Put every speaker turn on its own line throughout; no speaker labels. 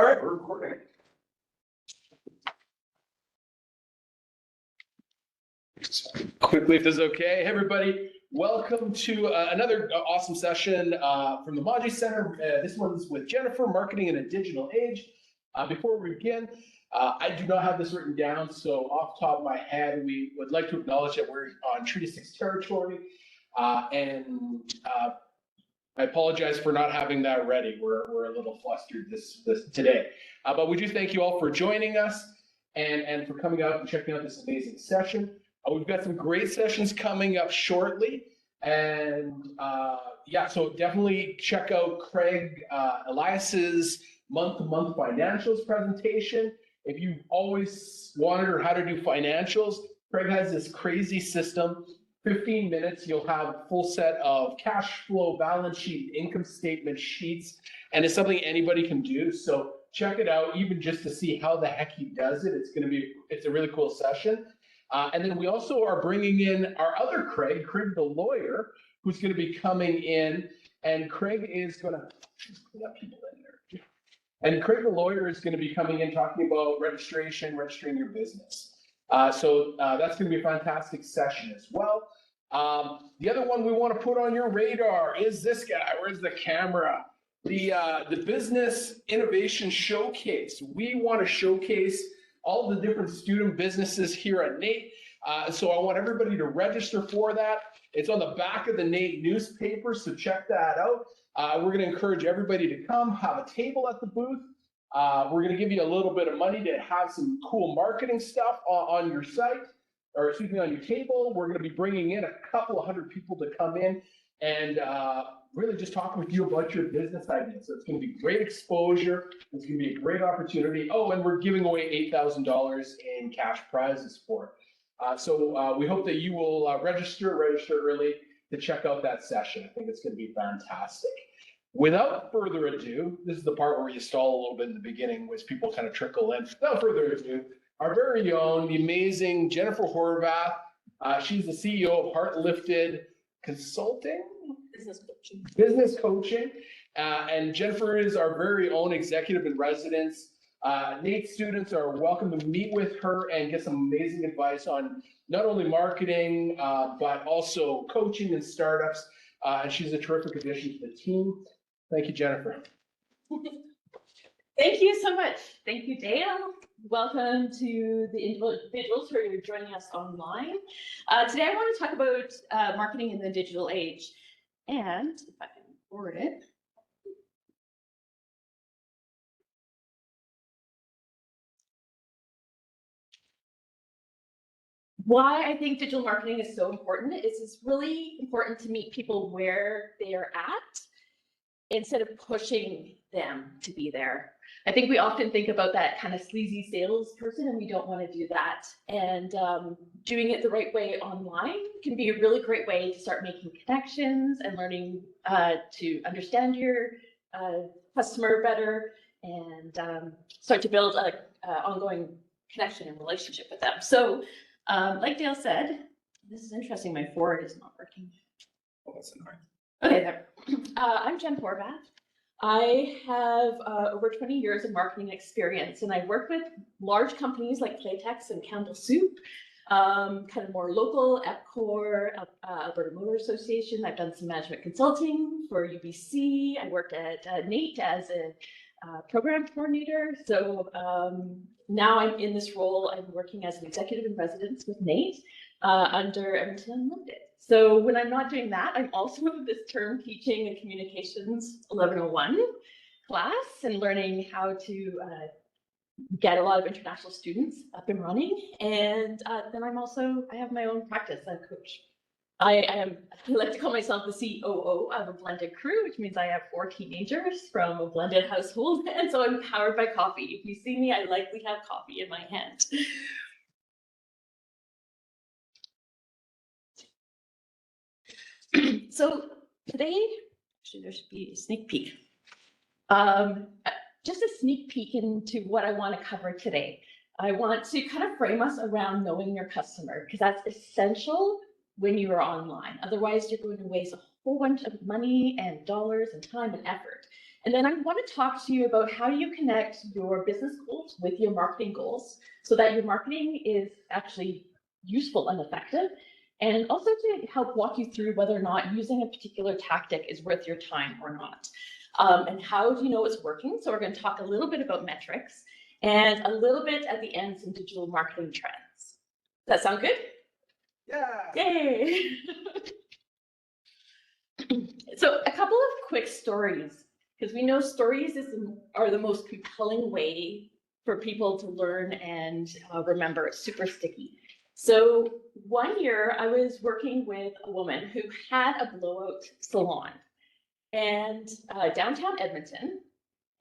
All right, we're recording. Quickly, if this is okay. Hey, everybody, welcome to another awesome session from the Mawji Centre. This one's with Jenifer, Marketing in a Digital Age. Before we begin, I do not have this written down, so off the top of my head, we would like to acknowledge that we're on Treaty 6 territory, and I apologize for not having that ready. We're a little flustered this today, but we do thank you all for joining us and for coming out and checking out this amazing session. We've got some great sessions coming up shortly, and yeah, so definitely check out Craig Elias's month-to-month financials presentation. If you've always wondered how to do financials, Craig has this crazy system. 15 minutes, you'll have a full set of cash flow, balance sheet, income statement sheets, and it's something anybody can do. So check it out, even just to see how the heck he does it. It's a really cool session. And then we also are bringing in our other Craig the lawyer, who's going to be coming in, and Craig is going to put people in there. And Craig the lawyer is going to be coming in talking about registering your business. So that's going to be a fantastic session as well. The other one we want to put on your radar is this guy. Where's the camera? The Business Innovation Showcase. We want to showcase all the different student businesses here at NAIT. So I want everybody to register for that. It's on the back of the NAIT newspaper, so check that out. We're going to encourage everybody to come, have a table at the booth. We're going to give you a little bit of money to have some cool marketing stuff on your site, or excuse me, on your table. We're going to be bringing in a couple of hundred people to come in and really just talk with you about your business ideas. So it's going to be great exposure. It's going to be a great opportunity. Oh, and we're giving away $8,000 in cash prizes for it. So we hope that you will register early to check out that session. I think it's going to be fantastic. Without further ado, this is the part where you stall a little bit in the beginning, which people kind of trickle in. Without further ado, our very own, the amazing Jenifer Horvath. She's the CEO of Heartlifted Business Coaching. And Jenifer is our very own executive in residence. NAIT students are welcome to meet with her and get some amazing advice on not only marketing, but also coaching and startups. And she's a terrific addition to the team. Thank you, Jenifer.
Thank you so much. Thank you, Dale. Welcome to the individuals who are joining us online. Today, I want to talk about marketing in the digital age. And if I can forward it. Why I think digital marketing is so important is it's really important to meet people where they're at instead of pushing them to be there. I think we often think about that kind of sleazy salesperson, and we don't want to do that. And doing it the right way online can be a really great way to start making connections and learning to understand your customer better and start to build an ongoing connection and relationship with them. So like Dale said, this is interesting, my forward is not working.
Oh, that's annoying.
Okay, there. I'm Jen Horvath. I have over 20 years of marketing experience, and I work with large companies like Playtex and Campbell Soup, kind of more local, Epcor, Alberta Motor Association. I've done some management consulting for UBC. I worked at NAIT as a program coordinator. So now I'm in this role. I'm working as an executive in residence with NAIT under Edmonton Unlimited. So when I'm not doing that, I'm also this term teaching and communications 1101 class and learning how to get a lot of international students up and running. And then I have my own practice. I'm a coach. I like to call myself the COO of a blended crew, which means I have 4 teenagers from a blended household. And so I'm powered by coffee. If you see me, I likely have coffee in my hand. So today, actually there should be a sneak peek. Just a sneak peek into what I want to cover today. I want to kind of frame us around knowing your customer, because that's essential when you are online. Otherwise, you're going to waste a whole bunch of money and dollars and time and effort And then I want to talk to you about how you connect your business goals with your marketing goals so that your marketing is actually useful and effective, and also to help walk you through whether or not using a particular tactic is worth your time or not. And how do you know it's working? So we're going to talk a little bit about metrics and a little bit at the end some digital marketing trends. Does that sound good?
Yeah.
Yay! So a couple of quick stories, because we know stories are the most compelling way for people to learn and remember. It's super sticky. So one year I was working with a woman who had a blowout salon and downtown Edmonton,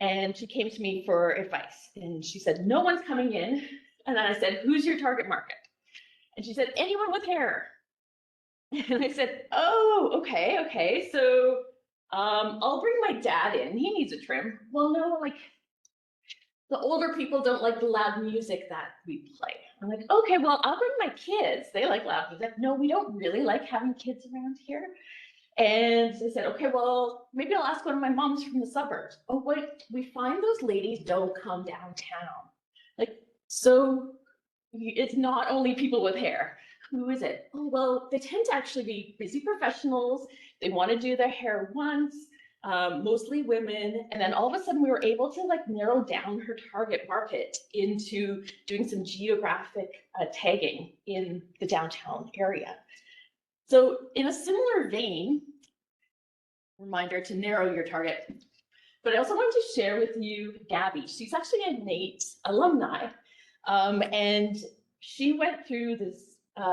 and she came to me for advice, and she said, no one's coming in. And then I said, who's your target market? And she said, anyone with hair. And I said, oh, okay. So I'll bring my dad in. He needs a trim. Well, no, like the older people don't like the loud music that we play. I'm like, okay, well, I'll bring my kids. They like loud music. No, we don't really like having kids around here. And I said, okay, well, maybe I'll ask one of my moms from the suburbs. Oh, wait, we find those ladies don't come downtown. Like, so it's not only people with hair. Who is it? Oh, well, they tend to actually be busy professionals. They want to do their hair once, mostly women. And then all of a sudden we were able to like narrow down her target market into doing some geographic tagging in the downtown area. So in a similar vein, reminder to narrow your target. But I also wanted to share with you Gabby. She's actually a NAIT alumni. And she went through this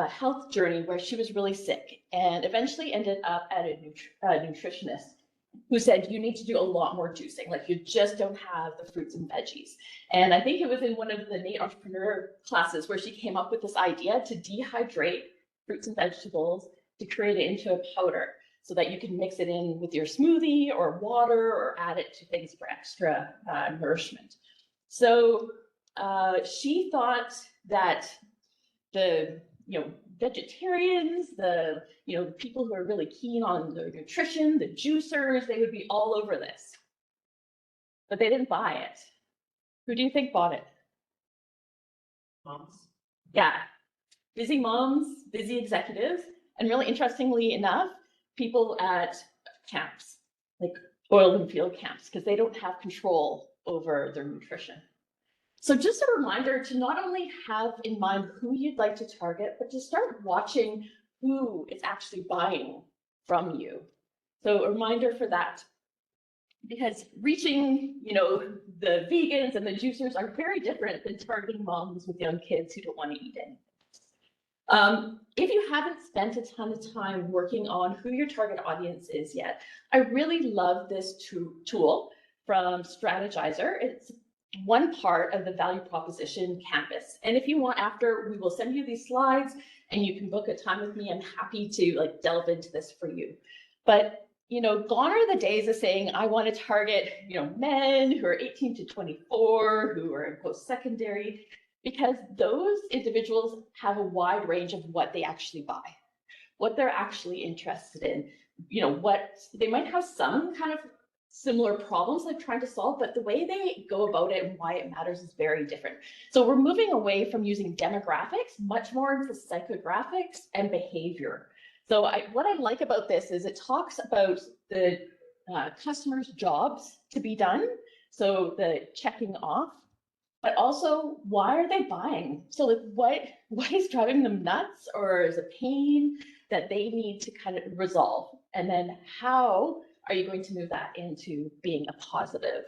health journey where she was really sick and eventually ended up at a nutritionist who said, you need to do a lot more juicing. Like, you just don't have the fruits and veggies. And I think it was in one of the NAIT entrepreneur classes where she came up with this idea to dehydrate fruits and vegetables to create it into a powder so that you can mix it in with your smoothie or water or add it to things for extra nourishment. So she thought that the vegetarians, the people who are really keen on the nutrition, the juicers, they would be all over this. But they didn't buy it. Who do you think bought it?
Moms.
Yeah, busy moms, busy executives, and really interestingly enough, people at camps, like oil and field camps, because they don't have control over their nutrition. So just a reminder to not only have in mind who you'd like to target, but to start watching who is actually buying from you. So a reminder for that, because reaching, the vegans and the juicers are very different than targeting moms with young kids who don't want to eat anything. If you haven't spent a ton of time working on who your target audience is yet, I really love this tool from Strategizer. It's one part of the value proposition canvas. And if you want, after, we will send you these slides and you can book a time with me. I'm happy to delve into this for you. But gone are the days of saying, I want to target, men who are 18 to 24, who are in post-secondary, because those individuals have a wide range of what they actually buy, what they're actually interested in, what they might have some kind of similar problems they're trying to solve, but the way they go about it and why it matters is very different. So we're moving away from using demographics, much more into psychographics and behavior. So what I like about this is it talks about the customer's jobs to be done, so the checking off, but also why are they buying? So like what is driving them nuts, or is a pain that they need to kind of resolve? And then how are you going to move that into being a positive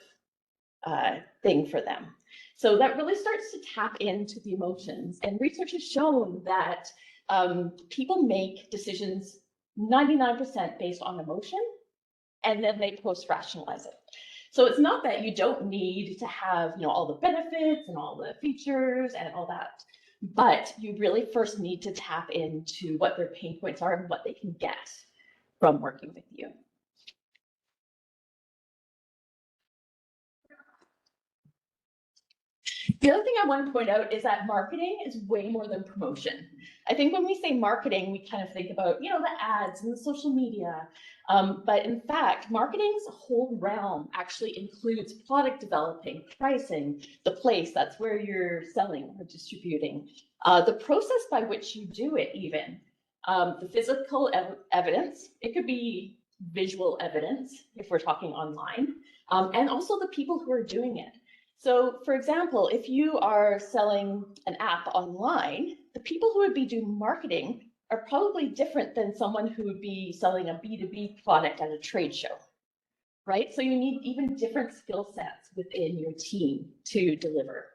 thing for them? So that really starts to tap into the emotions. And research has shown that people make decisions 99% based on emotion, and then they post-rationalize it. So it's not that you don't need to have all the benefits and all the features and all that, but you really first need to tap into what their pain points are and what they can get from working with you. The other thing I want to point out is that marketing is way more than promotion. I think when we say marketing, we kind of think about, the ads and the social media. But in fact, marketing's whole realm actually includes product developing, pricing, the place, that's where you're selling or distributing, the process by which you do it even, the physical evidence, it could be visual evidence if we're talking online, and also the people who are doing it. So for example, if you are selling an app online, the people who would be doing marketing are probably different than someone who would be selling a B2B product at a trade show, right? So you need even different skill sets within your team to deliver.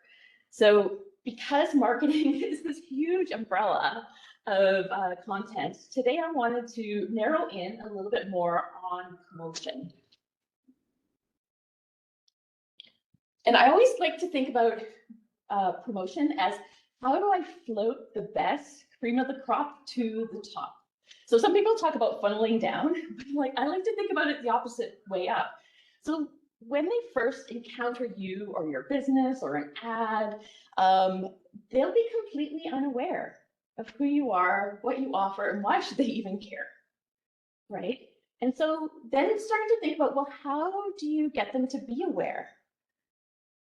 So because marketing is this huge umbrella of content, today I wanted to narrow in a little bit more on promotion. And I always like to think about promotion as how do I float the best cream of the crop to the top? So some people talk about funneling down, but I like to think about it the opposite way up. So when they first encounter you or your business or an ad, they'll be completely unaware of who you are, what you offer, and why should they even care, right? And so then it's starting to think about, well, how do you get them to be aware?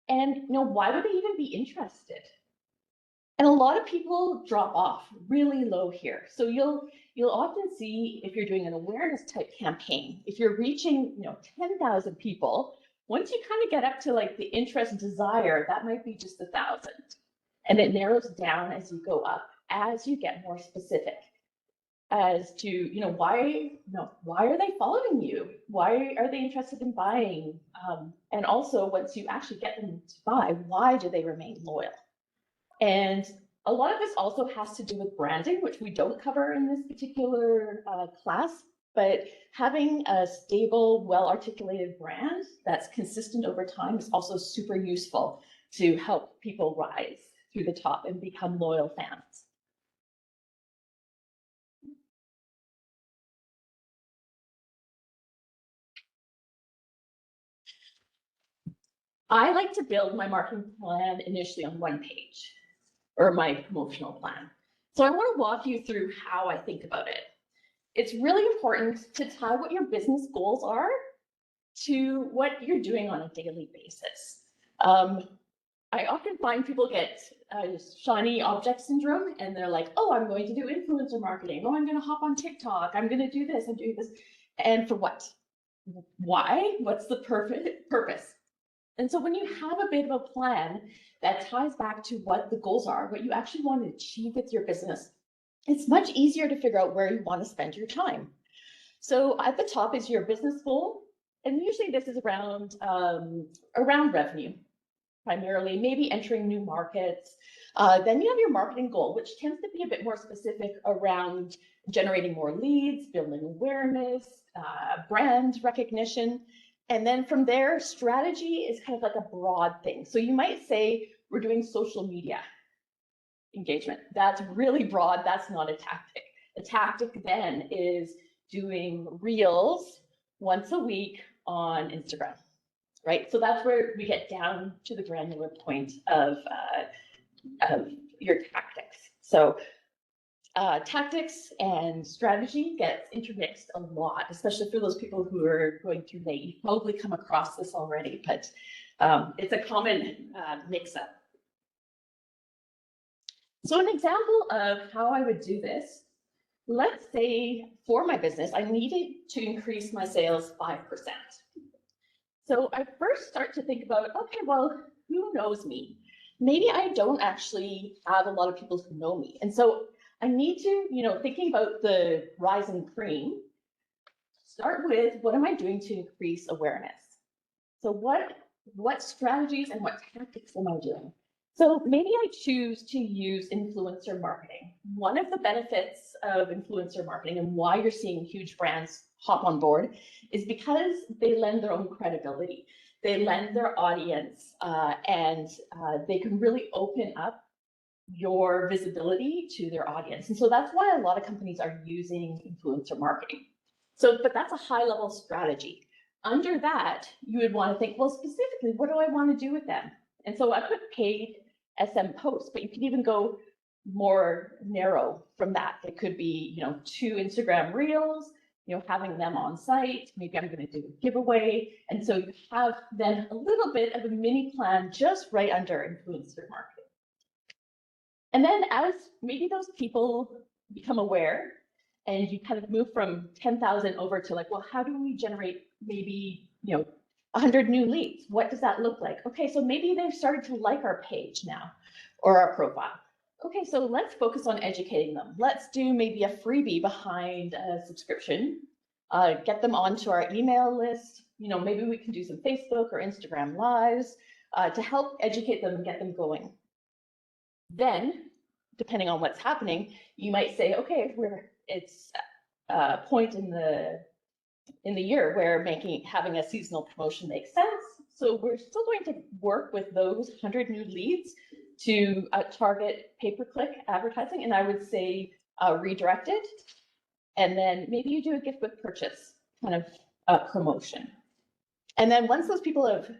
And why would they even be interested? And a lot of people drop off really low here. So you'll often see if you're doing an awareness type campaign, if you're reaching 10,000 people, once you kind of get up to the interest and desire, that might be just 1,000. And it narrows down as you go up, as you get more specific as to why are they following you? Why are they interested in buying? And also once you actually get them to buy, why do they remain loyal? And a lot of this also has to do with branding, which we don't cover in this particular class, but having a stable, well-articulated brand that's consistent over time is also super useful to help people rise through the top and become loyal fans. I like to build my marketing plan initially on one page, or my promotional plan. So I want to walk you through how I think about it. It's really important to tie what your business goals are to what you're doing on a daily basis. I often find people get shiny object syndrome, and they're like, oh, I'm going to do influencer marketing. Oh, I'm going to hop on TikTok. I'm going to do this. I'm doing this. And for what? Why? What's the purpose? And so when you have a bit of a plan that ties back to what the goals are, what you actually want to achieve with your business, it's much easier to figure out where you want to spend your time. So at the top is your business goal. And usually this is around revenue, primarily, maybe entering new markets. Then you have your marketing goal, which tends to be a bit more specific around generating more leads, building awareness, brand recognition. And then from there, strategy is kind of like a broad thing. So you might say, we're doing social media engagement. That's really broad. That's not a tactic. The tactic then is doing reels once a week on Instagram, right? So that's where we get down to the granular point of your tactics. So tactics and strategy gets intermixed a lot, especially for those people who are going through NAIT. You've probably come across this already, but it's a common mix-up. So an example of how I would do this, let's say for my business, I needed to increase my sales 5%. So I first start to think about, okay, well, who knows me? Maybe I don't actually have a lot of people who know me. And so I need to, thinking about the rising cream, start with what am I doing to increase awareness? So what strategies and what tactics am I doing? So maybe I choose to use influencer marketing. One of the benefits of influencer marketing and why you're seeing huge brands hop on board is because they lend their own credibility. They lend their audience and they can really open up your visibility to their audience. And so that's why a lot of companies are using influencer marketing. So, but that's a high level strategy. Under that, you would want to think, well, specifically, what do I want to do with them? And so I put paid SM posts, but you can even go more narrow from that. It could be, 2 Instagram reels, having them on site. Maybe I'm going to do a giveaway. And so you have then a little bit of a mini plan just right under influencer marketing. And then as maybe those people become aware and you kind of move from 10,000 over to like, well, how do we generate maybe, 100 new leads? What does that look like? Okay, so maybe they've started to like our page now or our profile. Okay, so let's focus on educating them. Let's do maybe a freebie behind a subscription, get them onto our email list. Maybe we can do some Facebook or Instagram lives to help educate them and get them going. Then, depending on what's happening, you might say, okay, it's a point in the year where having a seasonal promotion makes sense. So we're still going to work with those 100 new leads to target pay-per-click advertising, and I would say redirect it. And then maybe you do a gift with purchase kind of promotion. And then once those people have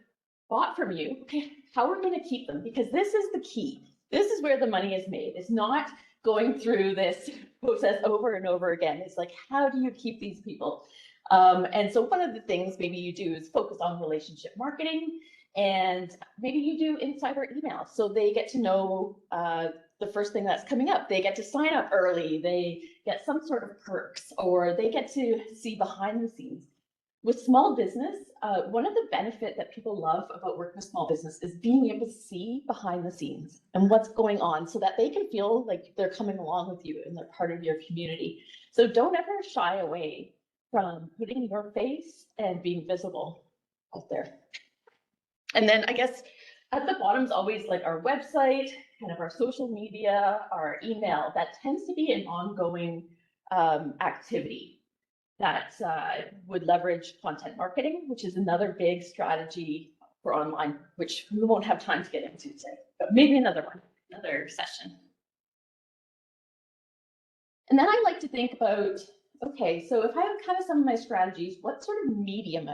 bought from you, okay, how are we going to keep them? Because this is the key. This is where the money is made. It's not going through this process over and over again. It's like, how do you keep these people? And so one of the things maybe you do is focus on relationship marketing, and maybe you do insider email. So they get to know the first thing that's coming up. They get to sign up early. They get some sort of perks, or they get to see behind the scenes. With small business, one of the benefits that people love about working with small business is being able to see behind the scenes and what's going on so that they can feel like they're coming along with you and they're part of your community. So don't ever shy away from putting your face and being visible out there. And then I guess at the bottom is always like our website, kind of our social media, our email. That tends to be an ongoing activity that would leverage content marketing, which is another big strategy for online, which we won't have time to get into today, but maybe another session. And then I like to think about, okay, so if I have kind of some of my strategies, what sort of medium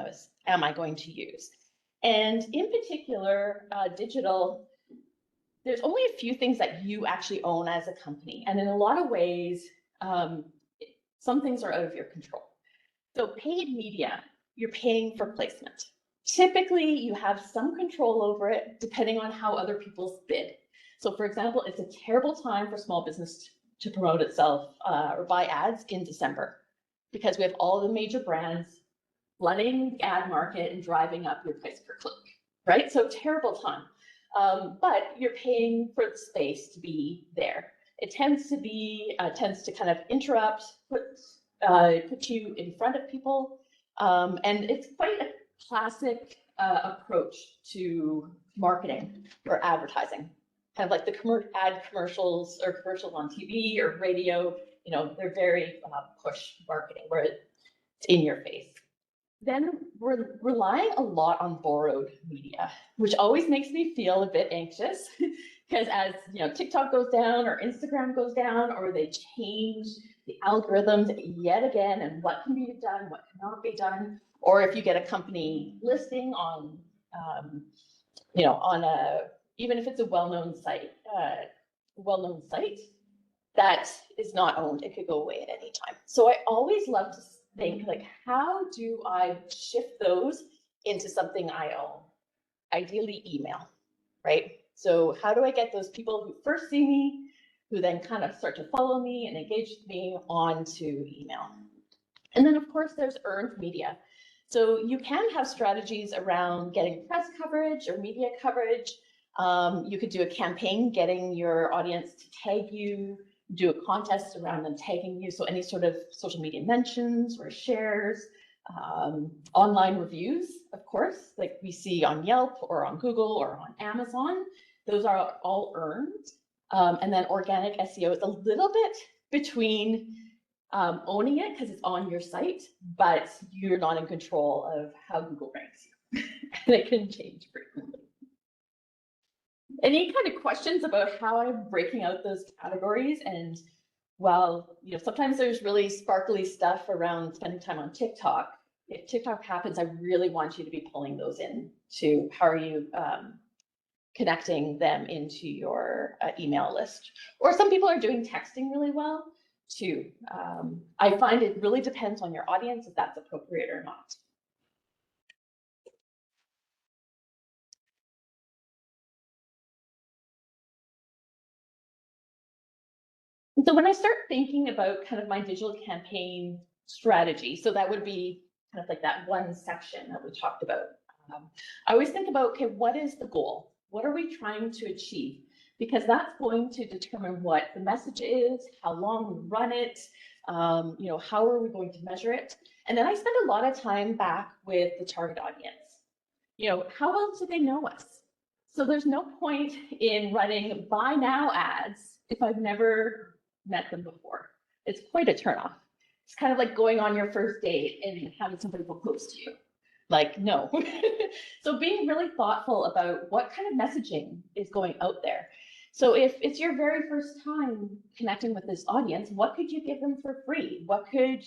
am I going to use? And in particular, digital, there's only a few things that you actually own as a company. And in a lot of ways, some things are out of your control. So paid media, you're paying for placement. Typically, you have some control over it depending on how other people bid. So for example, it's a terrible time for small business to promote itself or buy ads in December, because we have all the major brands flooding the ad market and driving up your price per click, right? So terrible time. But you're paying for the space to be there. It tends to kind of interrupt, put you in front of people. And it's quite a classic approach to marketing or advertising. Kind of like the ad commercials or commercials on TV or radio, they're very push marketing where it's in your face. Then we're relying a lot on borrowed media, which always makes me feel a bit anxious because as TikTok goes down or Instagram goes down, or they change the algorithms yet again, and what can be done, what cannot be done, or if you get a company listing on, even if it's a well-known site that is not owned, it could go away at any time. So I always love to think, like, how do I shift those into something I own? Ideally email, right? So how do I get those people who first see me, who then kind of start to follow me and engage with me, onto email? And then of course there's earned media. So you can have strategies around getting press coverage or media coverage. You could do a campaign getting your audience to tag you, do a contest around them tagging you. So any sort of social media mentions or shares, online reviews, of course, like we see on Yelp or on Google or on Amazon, those are all earned. And then organic SEO is a little bit between owning it because it's on your site, but you're not in control of how Google ranks you. And it can change frequently. Any kind of questions about how I'm breaking out those categories? And well, sometimes there's really sparkly stuff around spending time on TikTok. If TikTok happens, I really want you to be pulling those in to how are you connecting them into your email list. Or some people are doing texting really well too. I find it really depends on your audience if that's appropriate or not. So when I start thinking about kind of my digital campaign strategy, so that would be kind of like that one section that we talked about. I always think about, okay, what is the goal? What are we trying to achieve? Because that's going to determine what the message is, how long we run it, how are we going to measure it? And then I spend a lot of time back with the target audience. How well do they know us? So there's no point in running buy now ads if I've never met them before. It's quite a turnoff. It's kind of like going on your first date and having somebody propose to you. Like, no. So being really thoughtful about what kind of messaging is going out there. So if it's your very first time connecting with this audience, what could you give them for free? What could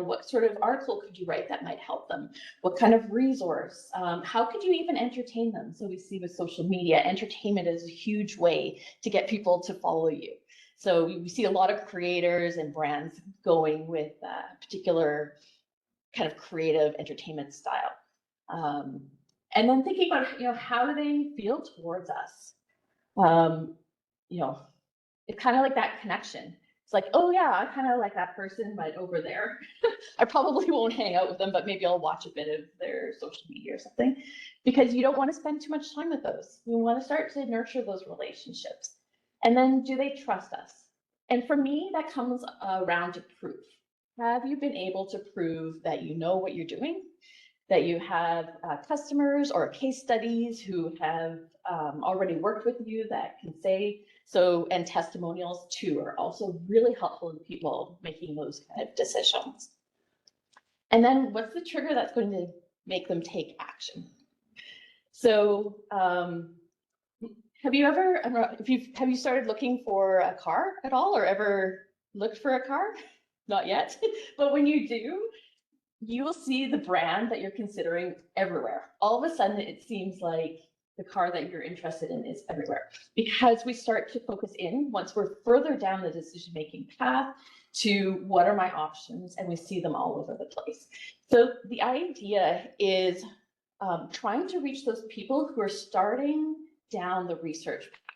what sort of article could you write that might help them? What kind of resource? How could you even entertain them? So we see with social media, entertainment is a huge way to get people to follow you. So we see a lot of creators and brands going with a particular kind of creative entertainment style. And then thinking about, how do they feel towards us? It's kind of like that connection. It's like, oh yeah, I kind of like that person, but over there. I probably won't hang out with them, but maybe I'll watch a bit of their social media or something, because you don't want to spend too much time with those. You want to start to nurture those relationships. And then, do they trust us? And for me, that comes around to proof. Have you been able to prove that you know what you're doing? That you have customers or case studies who have already worked with you that can say so, and testimonials too are also really helpful in people making those kind of decisions. And then what's the trigger that's going to make them take action? So have you ever, I don't know, have you started looking for a car at all, or ever looked for a car? Not yet, but when you do, you will see the brand that you're considering everywhere. All of a sudden, it seems like the car that you're interested in is everywhere, because we start to focus in once we're further down the decision-making path to what are my options, and we see them all over the place. So the idea is trying to reach those people who are starting down the research path,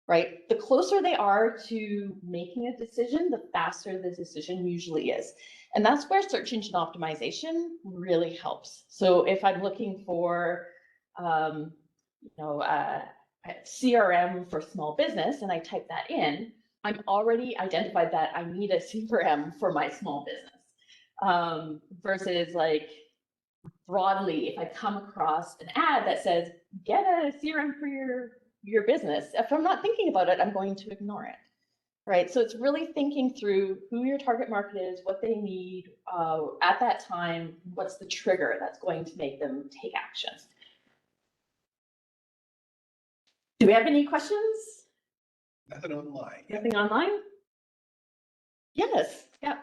right? The closer they are to making a decision, the faster the decision usually is. And that's where search engine optimization really helps. So if I'm looking for, CRM for small business, and I type that in, I'm already identified that I need a CRM for my small business. Versus like broadly, if I come across an ad that says, get a CRM for your business, if I'm not thinking about it, I'm going to ignore it. Right, so it's really thinking through who your target market is, what they need at that time, what's the trigger that's going to make them take action. Do we have any questions?
Nothing online.
Nothing online? Yes, yeah.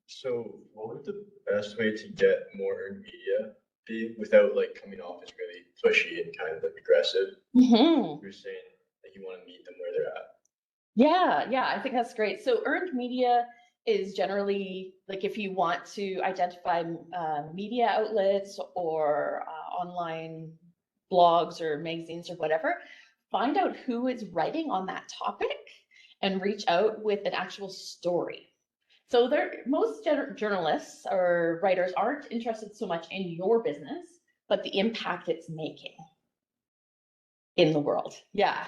So what would the best way to get more earned media be without like coming off as really pushy and kind of like aggressive?
Mm-hmm.
You're saying that you want to meet them where they're at.
Yeah, I think that's great. So earned media is generally like if you want to identify media outlets or online blogs or magazines or whatever, find out who is writing on that topic and reach out with an actual story. So most journalists or writers aren't interested so much in your business, but the impact it's making in the world. Yeah.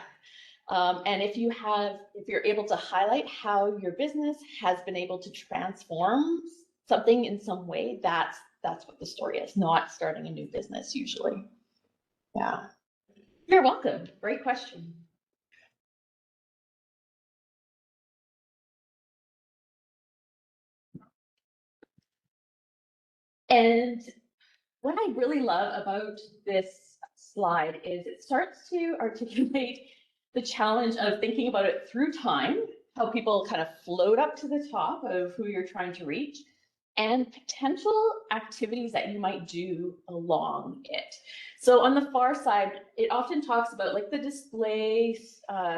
And if you're able to highlight how your business has been able to transform something in some way, that's what the story is, not starting a new business usually. Yeah. You're welcome. Great question. And what I really love about this slide is it starts to articulate the challenge of thinking about it through time, how people kind of float up to the top of who you're trying to reach, and potential activities that you might do along it. So on the far side, it often talks about like the display,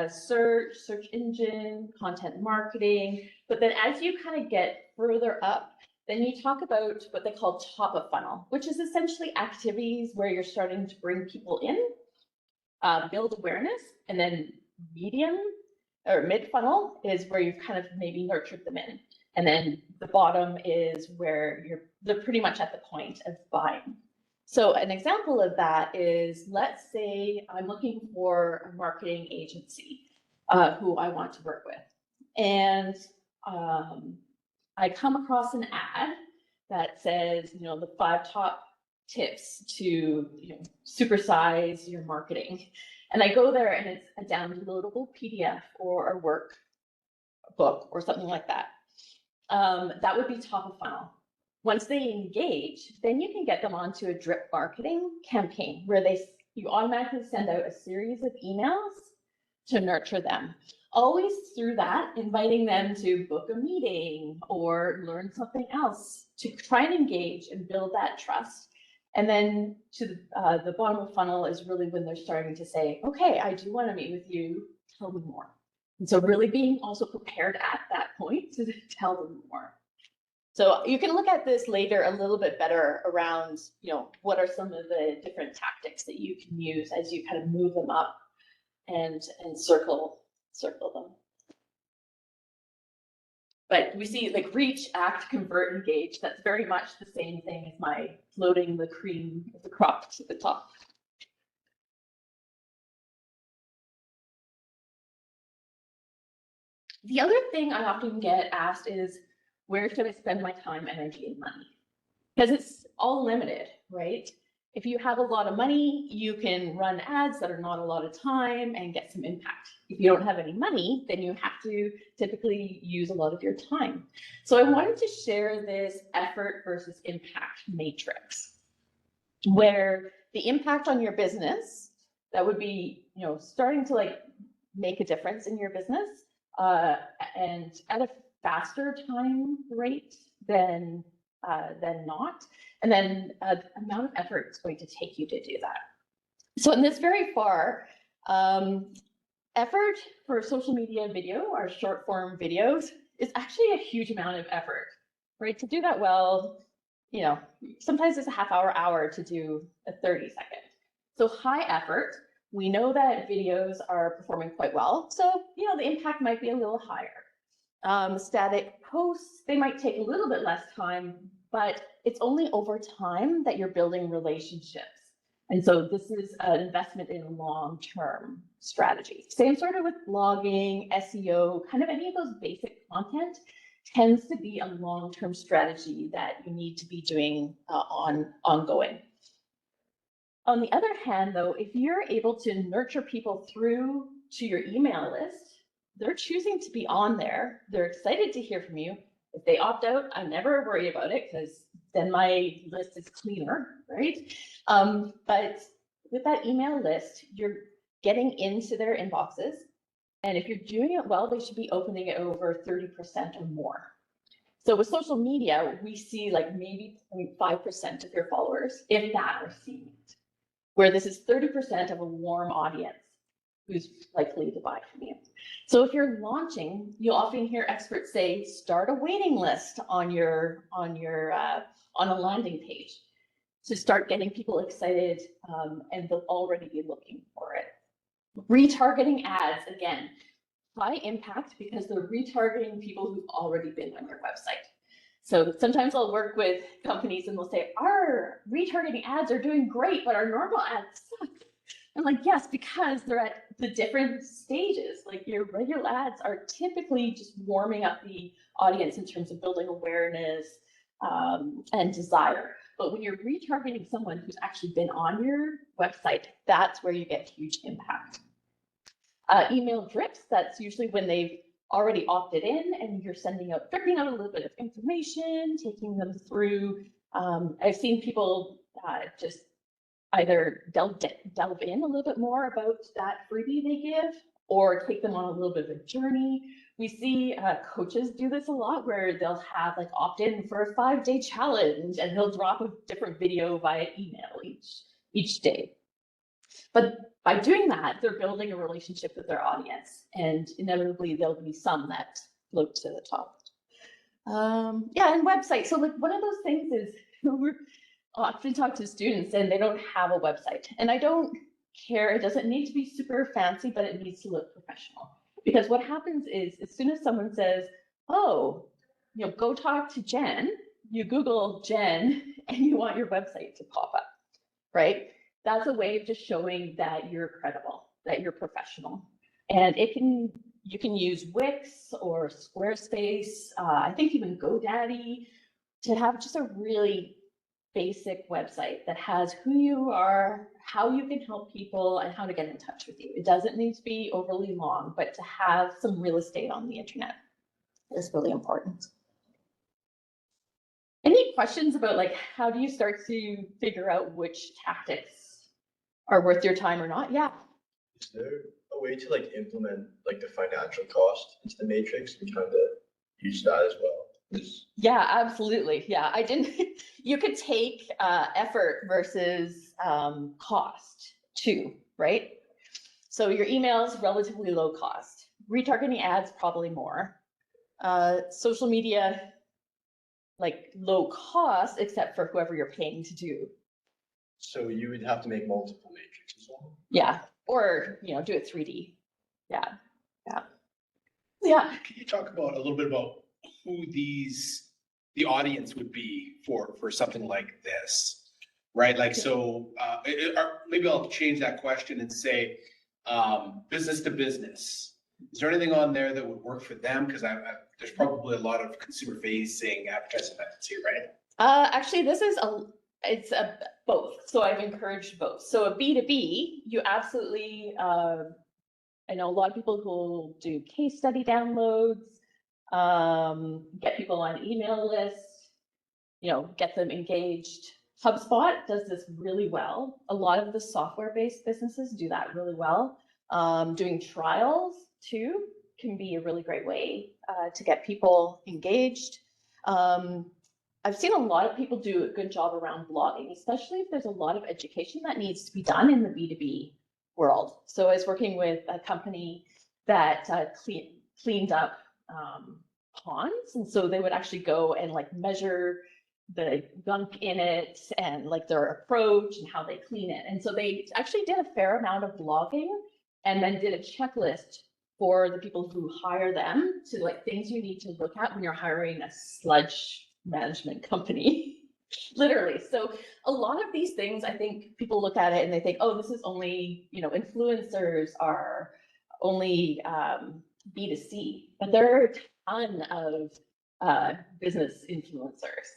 search engine, content marketing, but then as you kind of get further up, then you talk about what they call top of funnel, which is essentially activities where you're starting to bring people in, build awareness, and then medium or mid funnel is where you've kind of maybe nurtured them in. And then the bottom is where they're pretty much at the point of buying. So an example of that is, let's say I'm looking for a marketing agency who I want to work with. And I come across an ad that says, the 5 top tips to, supersize your marketing. And I go there and it's a downloadable PDF or a workbook or something like that. That would be top of funnel. Once they engage, then you can get them onto a drip marketing campaign where you automatically send out a series of emails to nurture them. Always through that, inviting them to book a meeting or learn something else to try and engage and build that trust. And then to the bottom of the funnel is really when they're starting to say, okay, I do want to meet with you, tell me more. And so really being also prepared at that point to tell them more. So you can look at this later a little bit better around, what are some of the different tactics that you can use as you kind of move them up and circle them. But we see like reach, act, convert, engage. That's very much the same thing as my floating the cream of the crop to the top. The other thing I often get asked is, where should I spend my time, energy, and money? Because it's all limited, right? If you have a lot of money, you can run ads that are not a lot of time and get some impact. If you don't have any money, then you have to typically use a lot of your time. So I wanted to share this effort versus impact matrix, where the impact on your business, that would be, starting to like make a difference in your business and at a faster time rate than not, and then the amount of effort it's going to take you to do that. So in this very far, effort for social media video or short form videos is actually a huge amount of effort, right? To do that well, sometimes it's a half hour to do a 30-second. So high effort, we know that videos are performing quite well. So, the impact might be a little higher. Static posts, they might take a little bit less time, but it's only over time that you're building relationships. And so this is an investment in a long-term strategy. Same sort of with blogging, SEO, kind of any of those basic content tends to be a long-term strategy that you need to be doing ongoing. On the other hand, though, if you're able to nurture people through to your email list, they're choosing to be on there. They're excited to hear from you. If they opt out, I never worry about it because then my list is cleaner, right? But with that email list, you're getting into their inboxes. And if you're doing it well, they should be opening it over 30% or more. So with social media, we see like maybe 0.5% of your followers, if that, are seeing it. Where this is 30% of a warm audience who's likely to buy from you. So if you're launching, you'll often hear experts say, start a waiting list on a landing page to start getting people excited, and they'll already be looking for it. Retargeting ads, again, high impact because they're retargeting people who've already been on your website. So sometimes I'll work with companies and they'll say, our retargeting ads are doing great, but our normal ads suck. I'm like, yes, because they're at the different stages. Like your regular ads are typically just warming up the audience in terms of building awareness and desire. But when you're retargeting someone who's actually been on your website, that's where you get huge impact. Email drips, that's usually when they've already opted in and you're dripping out a little bit of information, taking them through. I've seen people just either delve in a little bit more about that freebie they give, or take them on a little bit of a journey. We see coaches do this a lot where they'll have like opt in for a 5-day challenge and they'll drop a different video via email each day. But by doing that, they're building a relationship with their audience, and inevitably there'll be some that float to the top. Yeah, and websites. So like one of those things is we often talk to students and they don't have a website, and I don't care. It doesn't need to be super fancy, but it needs to look professional. Because what happens is, as soon as someone says, "Oh, go talk to Jen," you Google Jen, and you want your website to pop up, right? That's a way of just showing that you're credible, that you're professional. And you can use Wix or Squarespace, I think even GoDaddy, to have just a really basic website that has who you are, how you can help people, and how to get in touch with you. It doesn't need to be overly long, but to have some real estate on the internet is really important. Any questions about like, how do you start to figure out which tactics are worth your time or not? Yeah.
Is there a way to like implement like the financial cost into the matrix and kind of use that as well?
Yeah, absolutely. Yeah, I didn't. You could take effort versus cost too, right? So your email is relatively low cost. Retargeting ads probably more. Social media, like low cost, except for whoever you're paying to do.
So you would have to make multiple matrices.
Yeah, or do it 3D. Yeah, yeah, yeah.
Can you talk about a little bit about who the audience would be for something like this, right? Like, so maybe I'll change that question and say business to business. Is there anything on there that would work for them? Because there's probably a lot of consumer facing advertising methods here, right?
Actually, it's both. So I've encouraged both. So a B2B, you absolutely, I know a lot of people who do case study downloads, get people on email lists, get them engaged. HubSpot does this really well. A lot of the software-based businesses do that really well. Doing trials too can be a really great way to get people engaged. I've seen a lot of people do a good job around blogging, especially if there's a lot of education that needs to be done in the B2B world. So I was working with a company that cleaned up ponds, and so they would actually go and like measure the gunk in it and like their approach and how they clean it. And so they actually did a fair amount of blogging and then did a checklist for the people who hire them to like things you need to look at when you're hiring a sludge management company. Literally. So a lot of these things, I think people look at it and they think, oh, this is only, influencers are only B2C, but there are a ton of business influencers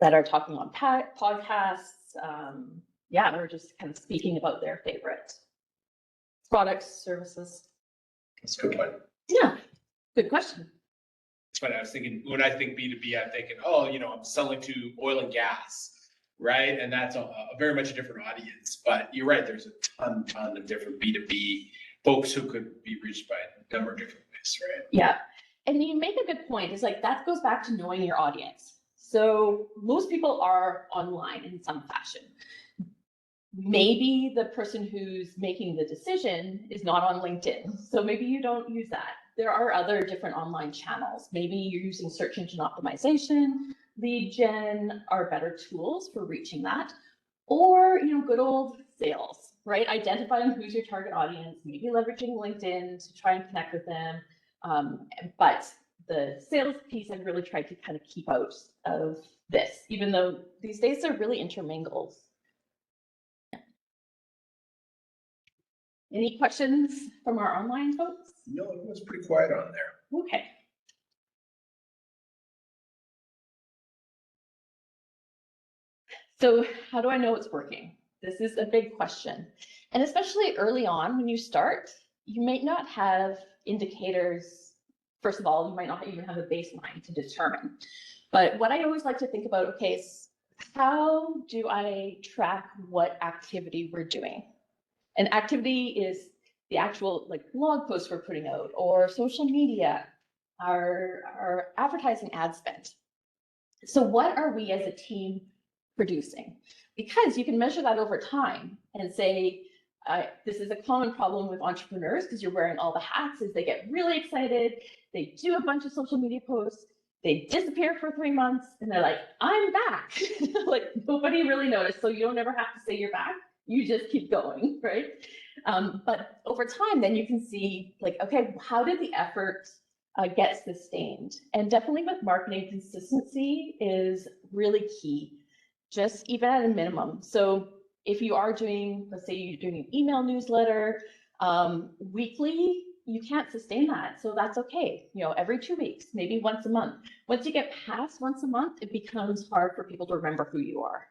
that are talking on podcasts, or just kind of speaking about their favorite products, services.
That's a good point.
Yeah, good question.
That's what I was thinking. When I think B2B, I'm thinking, oh, I'm selling to oil and gas, right? And that's a very much a different audience. But you're right, there's a ton of different B2B folks who could be reached by a number of different ways, right?
Yeah. And you make a good point. It's like that goes back to knowing your audience. So most people are online in some fashion. Maybe the person who's making the decision is not on LinkedIn. So maybe you don't use that. There are other different online channels. Maybe you're using search engine optimization, lead gen are better tools for reaching that. Or, good old sales, right? Identifying who's your target audience, maybe leveraging LinkedIn to try and connect with them. But the sales piece, I've really tried to kind of keep out of this, even though these days they're really intermingled. Any questions from our online folks?
No, it was pretty quiet on there.
Okay. So how do I know it's working? This is a big question. And especially early on when you start, you might not have indicators. First of all, you might not even have a baseline to determine. But what I always like to think about, okay, how do I track what activity we're doing? And activity is the actual like blog posts we're putting out, or social media, our advertising ad spend. So what are we as a team producing? Because you can measure that over time and say, this is a common problem with entrepreneurs because you're wearing all the hats, is they get really excited, they do a bunch of social media posts, they disappear for 3 months, and they're like, I'm back. Like nobody really noticed, so you don't ever have to say you're back, you just keep going, right? But over time, then you can see like, okay, how did the effort get sustained? And definitely with marketing, consistency is really key, just even at a minimum. So if you are doing, let's say you're doing an email newsletter weekly, you can't sustain that. So that's okay. You know, every 2 weeks, maybe once a month. Once you get past once a month, it becomes hard for people to remember who you are.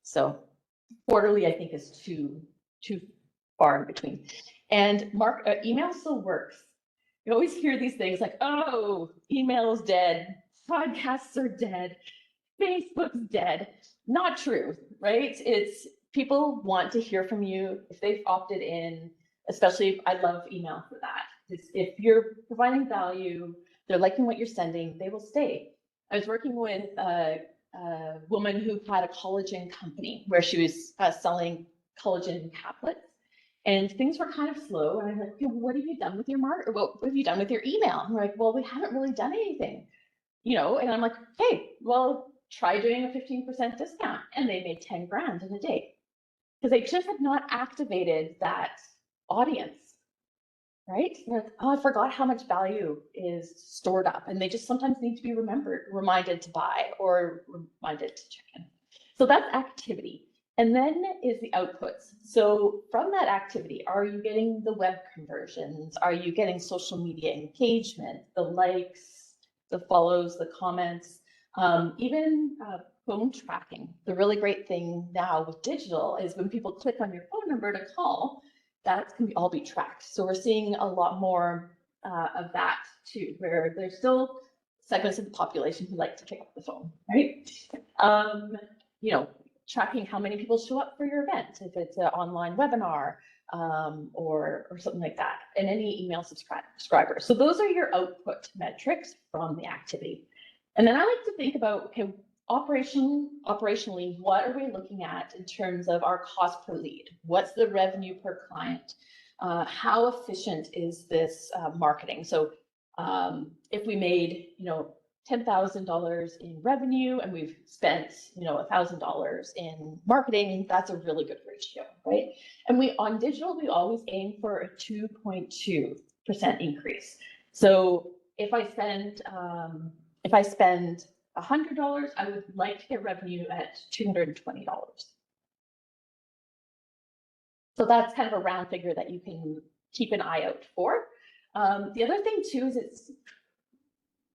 So quarterly, I think, is too far in between. And email still works. You always hear these things like, oh, email's dead, podcasts are dead, Facebook's dead. Not true, right? It's people want to hear from you if they've opted in, especially I love email for that. If you're providing value, they're liking what you're sending, they will stay. I was working with a woman who had a collagen company where she was selling collagen tablets. And things were kind of slow. And I'm like, okay, what have you done with your market? What have you done with your email? And they're like, well, we haven't really done anything, you know? And I'm like, okay, well, try doing a 15% discount. And they made 10 grand in a day because they just had not activated that audience, right? They're like, oh, I forgot how much value is stored up. And they just sometimes need to be reminded to buy or reminded to check in. So that's activity. And then is the outputs. So from that activity, are you getting the web conversions? Are you getting social media engagement, the likes, the follows, the comments, even phone tracking? The really great thing now with digital is when people click on your phone number to call, that can all be tracked. So we're seeing a lot more of that too, where there's still segments of the population who like to pick up the phone, right? You know, tracking how many people show up for your event, if it's an online webinar or something like that, and any email subscribers. So those are your output metrics from the activity. And then I like to think about, okay, operationally, what are we looking at in terms of our cost per lead? What's the revenue per client? How efficient is this marketing? So if we made, you know, $10,000 in revenue and we've spent, you know, $1,000 in marketing, that's a really good ratio, right? And on digital, we always aim for a 2.2% increase. So if I spend $100, I would like to get revenue at $220. So that's kind of a round figure that you can keep an eye out for. The other thing too is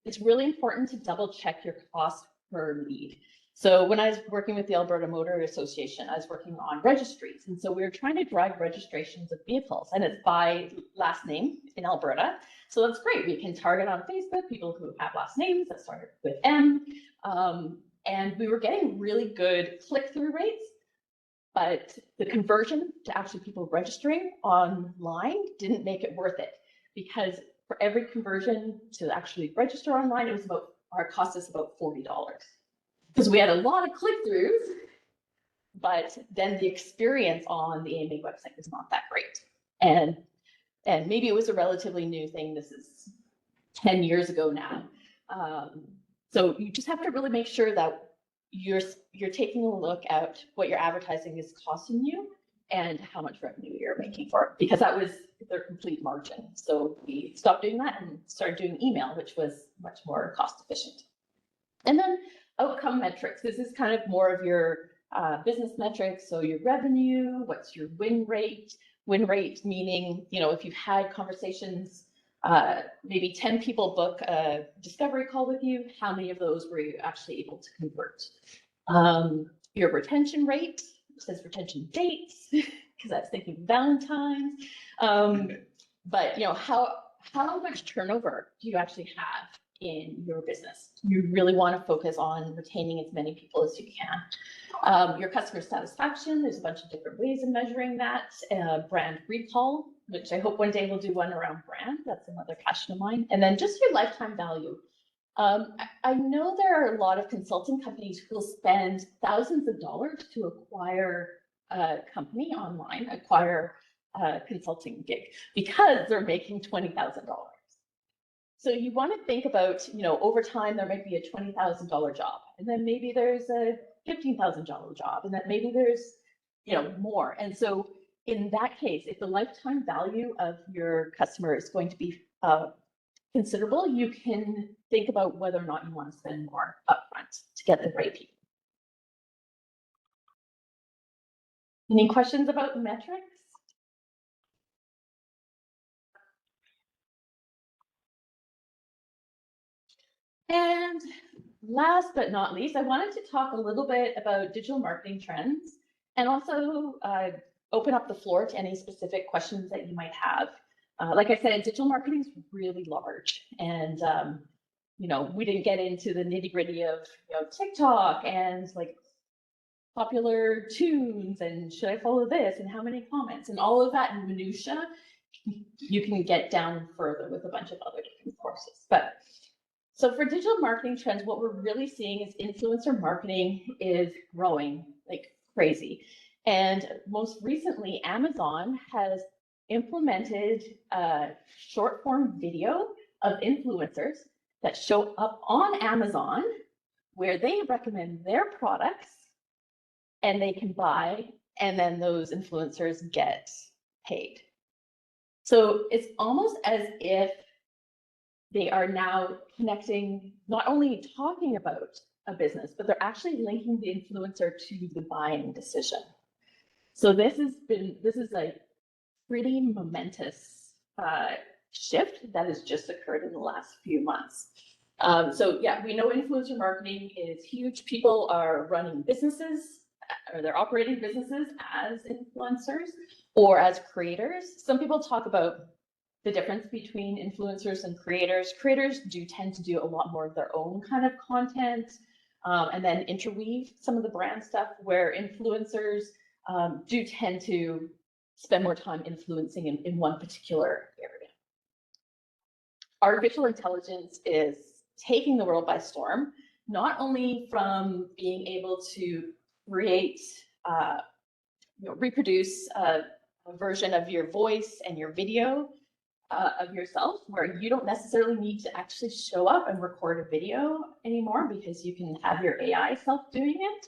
it's really important to double check your cost per lead. So when I was working with the Alberta Motor Association, I was working on registries. And so we were trying to drive registrations of vehicles, and it's by last name in Alberta. So that's great. We can target on Facebook people who have last names that start with M. And we were getting really good click-through rates, but the conversion to actually people registering online didn't make it worth it, because for every conversion to actually register online, it was cost us about $40. Because we had a lot of click-throughs, but then the experience on the AMA website was not that great. And maybe it was a relatively new thing. This is 10 years ago now. So you just have to really make sure that you're taking a look at what your advertising is costing you and how much revenue you're making for it, because that was their complete margin. So we stopped doing that and started doing email, which was much more cost efficient. And then outcome metrics. This is kind of more of your business metrics. So your revenue, what's your win rate? Win rate meaning, you know, if you've had conversations, maybe 10 people book a discovery call with you, how many of those were you actually able to convert? Your retention rate, it says retention dates, because I was thinking Valentine's. But you know, how much turnover do you actually have in your business. You really want to focus on retaining as many people as you can. Your customer satisfaction, there's a bunch of different ways of measuring that. Brand recall, which I hope one day we'll do one around brand. That's another passion of mine. And then just your lifetime value. I know there are a lot of consulting companies who will spend thousands of dollars to acquire a company online, acquire a consulting gig, because they're making $20,000. So you want to think about, over time, there might be a $20,000 job, and then maybe there's a $15,000 job, and then maybe there's, more. And so in that case, if the lifetime value of your customer is going to be considerable, you can think about whether or not you want to spend more upfront to get the right people. Any questions about metrics? And last but not least, I wanted to talk a little bit about digital marketing trends and also open up the floor to any specific questions that you might have. Like I said, digital marketing is really large, and we didn't get into the nitty-gritty of TikTok and like popular tunes and should I follow this and how many comments and all of that minutia. You can get down further with a bunch of other different courses. But so for digital marketing trends, what we're really seeing is influencer marketing is growing like crazy. And most recently, Amazon has implemented a short form video of influencers that show up on Amazon where they recommend their products and they can buy, and then those influencers get paid. So it's almost as if they are now connecting, not only talking about a business, but they're actually linking the influencer to the buying decision. So this is a pretty momentous shift that has just occurred in the last few months. So yeah, we know influencer marketing is huge. People are running businesses, or they're operating businesses as influencers or as creators. Some people talk about the difference between influencers and creators. Creators do tend to do a lot more of their own kind of content and then interweave some of the brand stuff, where influencers do tend to spend more time influencing in one particular area. Artificial intelligence is taking the world by storm, not only from being able to create, reproduce a version of your voice and your video of yourself, where you don't necessarily need to actually show up and record a video anymore because you can have your AI self doing it,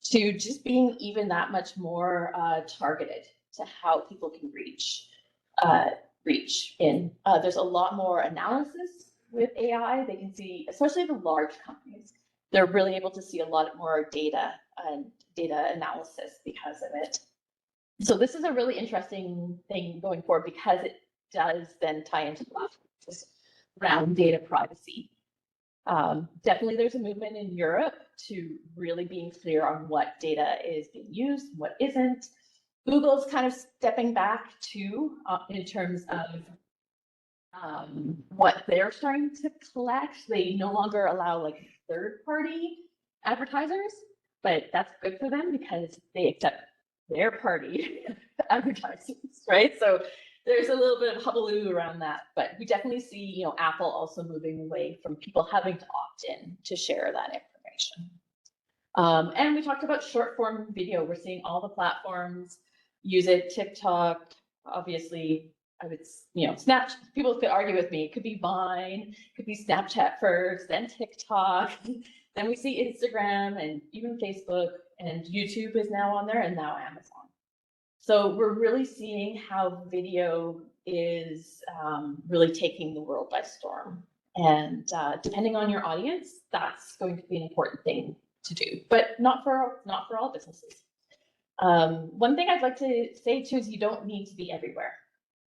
to just being even that much more targeted to how people can reach in. There's a lot more analysis with AI. They can see, especially the large companies, they're really able to see a lot more data and data analysis because of it. So this is a really interesting thing going forward, because it does then tie into the around data privacy. Definitely there's a movement in Europe to really being clear on what data is being used, what isn't. Google's kind of stepping back too in terms of what they're starting to collect. They no longer allow like third-party advertisers, but that's good for them because they accept their party advertisers, right? So there's a little bit of hullabaloo around that, but we definitely see, Apple also moving away from people having to opt in to share that information. And we talked about short form video. We're seeing all the platforms use it. TikTok, obviously, I would, Snapchat. People could argue with me. It could be Vine, it could be Snapchat first, then TikTok. Then we see Instagram and even Facebook, and YouTube is now on there, and now Amazon. So we're really seeing how video is really taking the world by storm. And depending on your audience, that's going to be an important thing to do, but not for all businesses. One thing I'd like to say too is you don't need to be everywhere.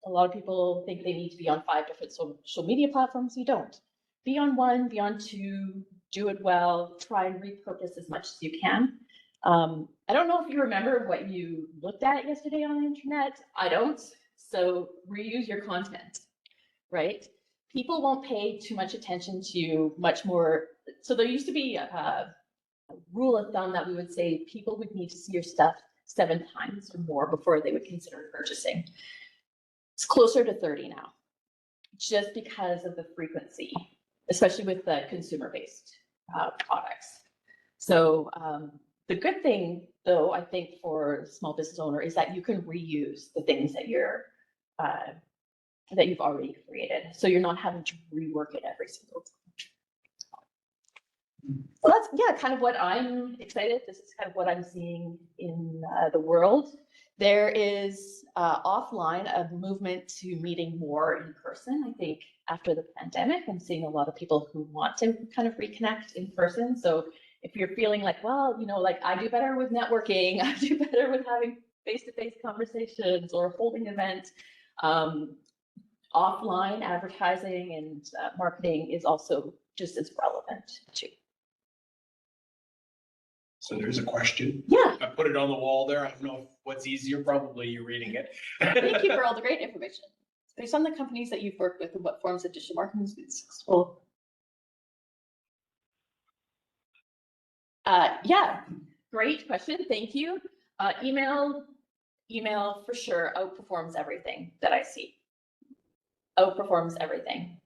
A lot of people think they need to be on 5 different social media platforms. You don't. Be on one, be on two, do it well, try and repurpose as much as you can. I don't know if you remember what you looked at yesterday on the internet. I don't. So reuse your content, right? people won't pay too much attention to much more. So there used to be a rule of thumb that we would say people would need to see your stuff 7 times or more before they would consider purchasing. It's closer to 30 now, just because of the frequency, especially with the consumer-based products. So the good thing, though, I think for a small business owner is that you can reuse the things that that you've already created. So you're not having to rework it every single time. So that's, yeah, kind of what I'm excited. This is kind of what I'm seeing in the world. There is offline a movement to meeting more in person. I think after the pandemic, I'm seeing a lot of people who want to kind of reconnect in person. So if you're feeling like, well, you know, like I do better with networking, I do better with having face-to-face conversations or holding events, offline advertising and marketing is also just as relevant too.
So there's a question.
Yeah.
I put it on the wall there. I don't know what's easier, probably you reading it.
Thank you for all the great information. Based on the companies that you've worked with and what forms of digital marketing has been successful. Yeah, great question. Thank you. Email for sure outperforms everything that I see. Outperforms everything.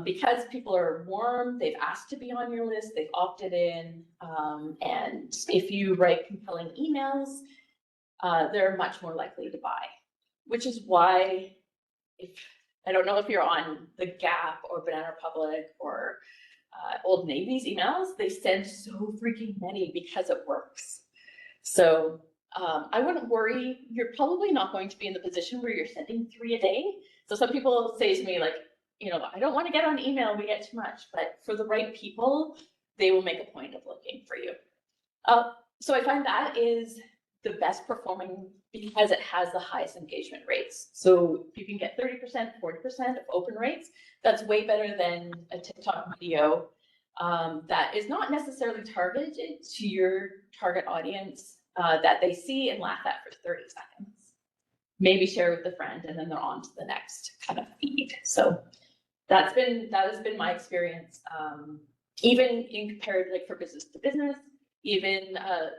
Because people are warm, they've asked to be on your list, they've opted in, and if you write compelling emails, they're much more likely to buy, which is why, I don't know if you're on the Gap or Banana Republic or Old Navy's emails, they send so freaking many because it works. So I wouldn't worry. You're probably not going to be in the position where you're sending 3 a day. So some people say to me like, you know, I don't want to get on email, we get too much, but for the right people, they will make a point of looking for you. So I find that is the best performing because it has the highest engagement rates. So if you can get 30%, 40% of open rates, that's way better than a TikTok video that is not necessarily targeted to your target audience that they see and laugh at for 30 seconds. Maybe share with a friend and then they're on to the next kind of feed. So that has been my experience. Even in compared like for business to business, even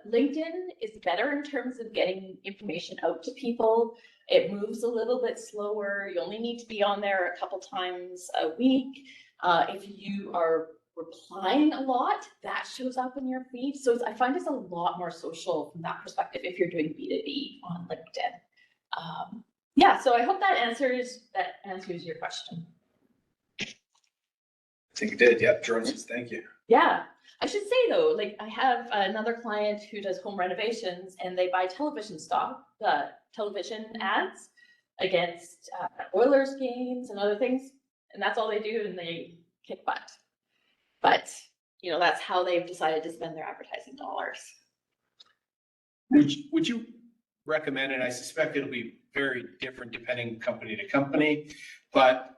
LinkedIn is better in terms of getting information out to people. It moves a little bit slower. You only need to be on there a couple times a week. If you are replying a lot, that shows up in your feed. So I find it's a lot more social from that perspective if you're doing B2B on LinkedIn. Yeah, so I hope that answers your question.
I think it did. Yeah, Jerome says thank you.
Yeah, I should say though, like I have another client who does home renovations and they buy television stock, television ads against Oilers games and other things. And that's all they do and they kick butt. But, you know, that's how they've decided to spend their advertising dollars.
Would you recommend, and I suspect it'll be very different depending company to company, but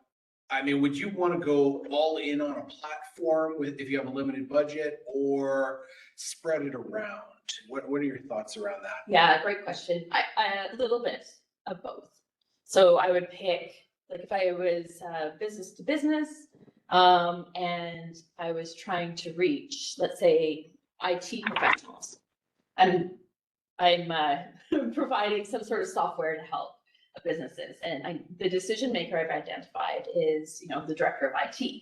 I mean, would you want to go all in on a platform if you have a limited budget or spread it around? What are your thoughts around that?
Yeah, great question. A little bit of both. So I would pick, like if I was business to business and I was trying to reach, let's say, IT professionals, and I'm providing some sort of software to help businesses, and the decision maker I've identified is, you know, the director of IT.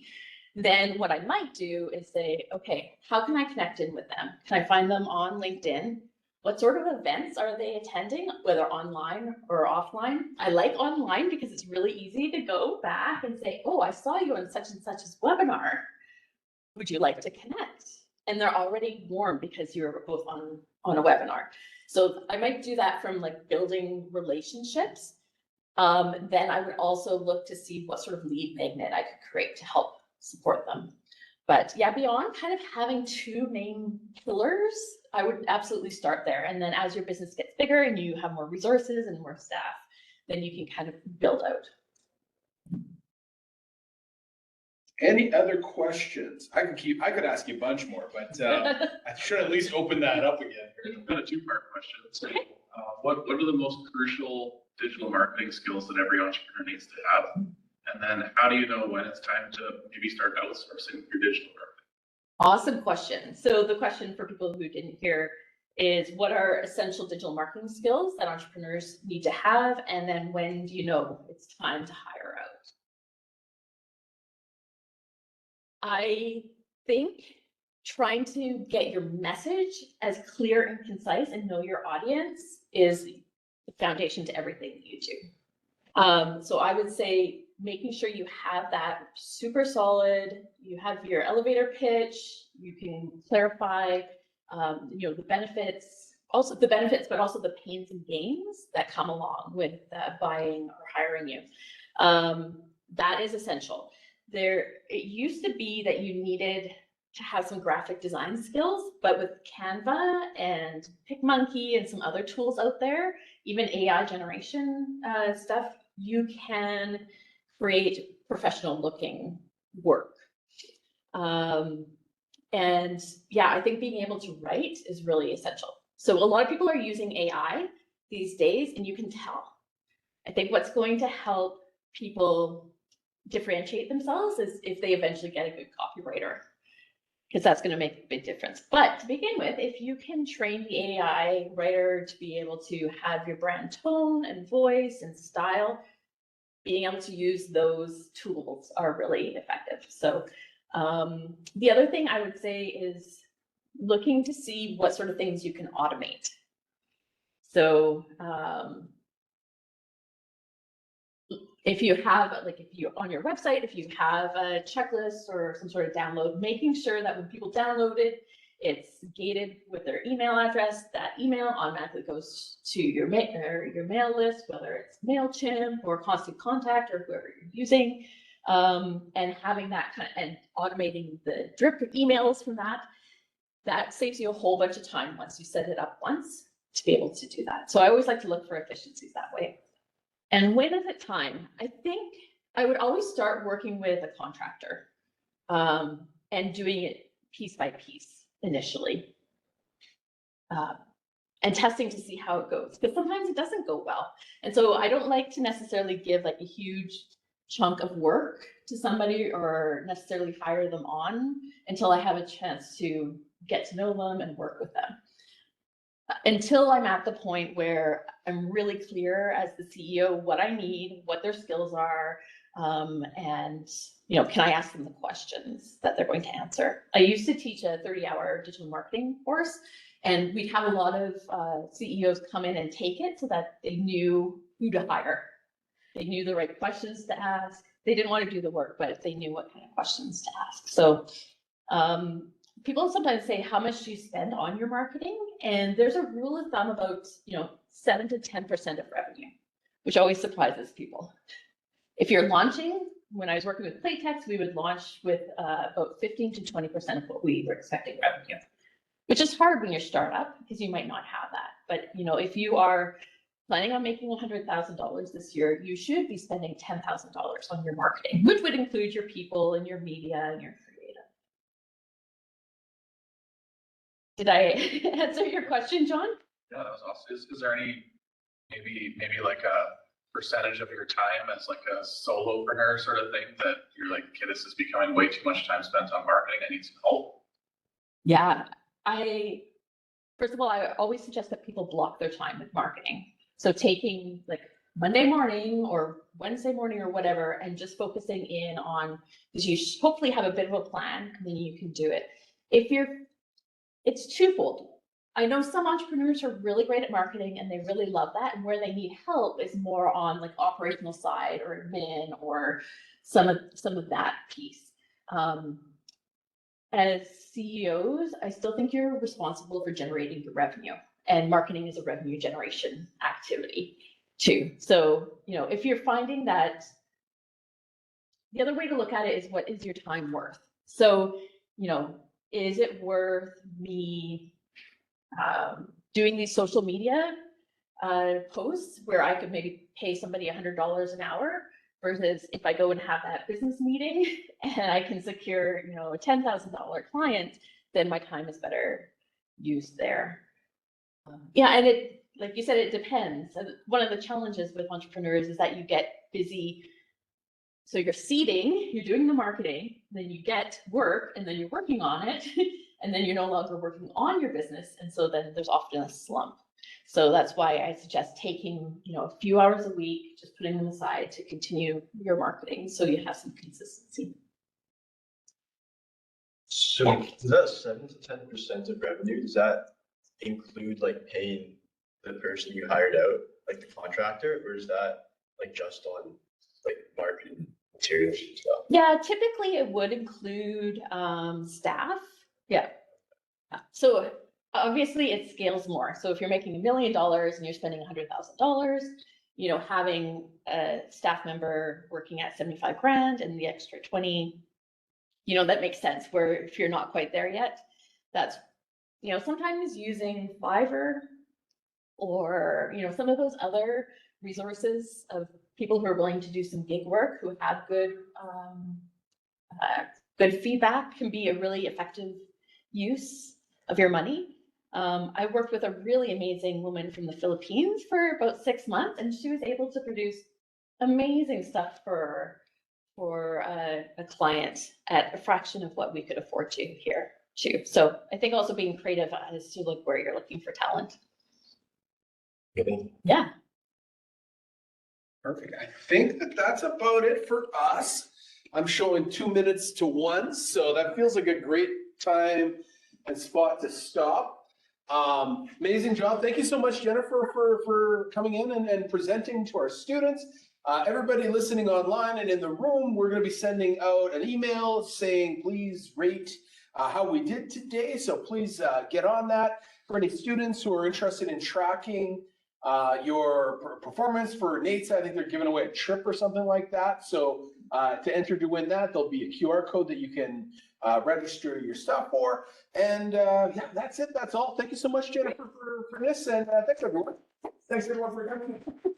Then what I might do is say, okay, how can I connect in with them? Can I find them on LinkedIn? What sort of events are they attending, whether online or offline? I like online because it's really easy to go back and say, oh, I saw you on such and such's webinar. Would you like to connect? And they're already warm because you're both on a webinar. So I might do that from like building relationships. Then I would also look to see what sort of lead magnet I could create to help support them. But yeah, beyond kind of having 2 main pillars, I would absolutely start there. And then as your business gets bigger and you have more resources and more staff, then you can kind of build out.
Any other questions? I could ask you a bunch more, but I should at least open that up again.
I've got a 2-part question. So, what are the most crucial digital marketing skills that every entrepreneur needs to have? And then how do you know when it's time to maybe start outsourcing your digital marketing?
Awesome question. So the question for people who didn't hear is, what are essential digital marketing skills that entrepreneurs need to have? And then when do you know it's time to hire out? I think trying to get your message as clear and concise and know your audience is the foundation to everything that you do. So I would say making sure you have that super solid, you have your elevator pitch, you can clarify, the benefits, but also the pains and gains that come along with buying or hiring you. That is essential. It used to be that you needed to have some graphic design skills, but with Canva and PicMonkey and some other tools out there, even AI generation stuff, you can create professional looking work. And yeah, I think being able to write is really essential. So a lot of people are using AI these days, and you can tell. I think what's going to help people differentiate themselves is if they eventually get a good copywriter, because that's going to make a big difference. But to begin with, if you can train the AI writer to be able to have your brand tone and voice and style, being able to use those tools are really effective. So the other thing I would say is looking to see what sort of things you can automate. So if you have, on your website, if you have a checklist or some sort of download, making sure that when people download it, it's gated with their email address. That email automatically goes to your mail list, whether it's MailChimp or Constant Contact or whoever you're using, and having that and automating the drip emails from that saves you a whole bunch of time once you set it up once to be able to do that. So I always like to look for efficiencies that way. And when is it time? I think I would always start working with a contractor and doing it piece by piece initially, and testing to see how it goes, because sometimes it doesn't go well. And so I don't like to necessarily give like a huge chunk of work to somebody or necessarily hire them on until I have a chance to get to know them and work with them. Until I'm at the point where I'm really clear as the CEO what I need, what their skills are, and can I ask them the questions that they're going to answer? I used to teach a 30-hour digital marketing course, and we'd have a lot of CEOs come in and take it so that they knew who to hire. They knew the right questions to ask. They didn't want to do the work, but they knew what kind of questions to ask. So people sometimes say, how much do you spend on your marketing? And there's a rule of thumb about 7 to 10% of revenue, which always surprises people. If you're launching, when I was working with Playtex, we would launch with about 15 to 20% of what we were expecting revenue, which is hard when you're startup because you might not have that. But if you are planning on making $100,000 this year, you should be spending $10,000 on your marketing, which would include your people and your media and your creative. Did I answer your question, John?
Yeah, that was awesome. Is there any maybe like a percentage of your time as like a solopreneur sort of thing that you're like, okay, this is becoming way too much time spent on marketing, I need some help?
Yeah, first of all, I always suggest that people block their time with marketing. So taking like Monday morning or Wednesday morning or whatever, and just focusing in on, because you hopefully have a bit of a plan, and then you can do it. It's twofold. I know some entrepreneurs are really great at marketing and they really love that. And where they need help is more on like operational side or admin or some of that piece. As CEOs, I still think you're responsible for generating your revenue, and marketing is a revenue generation activity too. So, if you're finding that, the other way to look at it is, what is your time worth? So, is it worth me doing these social media posts where I could maybe pay somebody $100 an hour, versus if I go and have that business meeting and I can secure, a $10,000 client, then my time is better used there. Yeah, and it, like you said, it depends. One of the challenges with entrepreneurs is that you get busy So you're seeding, you're doing the marketing, then you get work, and then you're working on it, and then you're no longer working on your business. And so then there's often a slump. So that's why I suggest taking, a few hours a week, just putting them aside to continue your marketing so you have some consistency.
So does that 7 to 10% of revenue, does that include like paying the person you hired out, like the contractor, or is that like just on like marketing materials and stuff?
Yeah, typically it would include staff. Yeah. So obviously it scales more. So if you're making $1 million and you're spending $100,000, having a staff member working at 75 grand and the extra 20, that makes sense. Where if you're not quite there yet, that's, sometimes using Fiverr or, some of those other resources of people who are willing to do some gig work, who have good feedback, can be a really effective use of your money. I worked with a really amazing woman from the Philippines for about 6 months, and she was able to produce amazing stuff for a client at a fraction of what we could afford to here too. So I think also being creative as to look where you're looking for talent. Yeah.
Perfect. I think that's about it for us. I'm showing 2 minutes to 1, so that feels like a great time and spot to stop. Amazing job. Thank you so much, Jenifer, for coming in and presenting to our students. Everybody listening online and in the room, we're going to be sending out an email saying, please rate how we did today. So please get on that. For any students who are interested in tracking your performance for NAIT, I think they're giving away a trip or something like that. So to enter to win that, there'll be a QR code that you can register your stuff for. And yeah, that's it. That's all. Thank you so much, Jenifer, for this. And thanks, everyone. Thanks, everyone, for coming.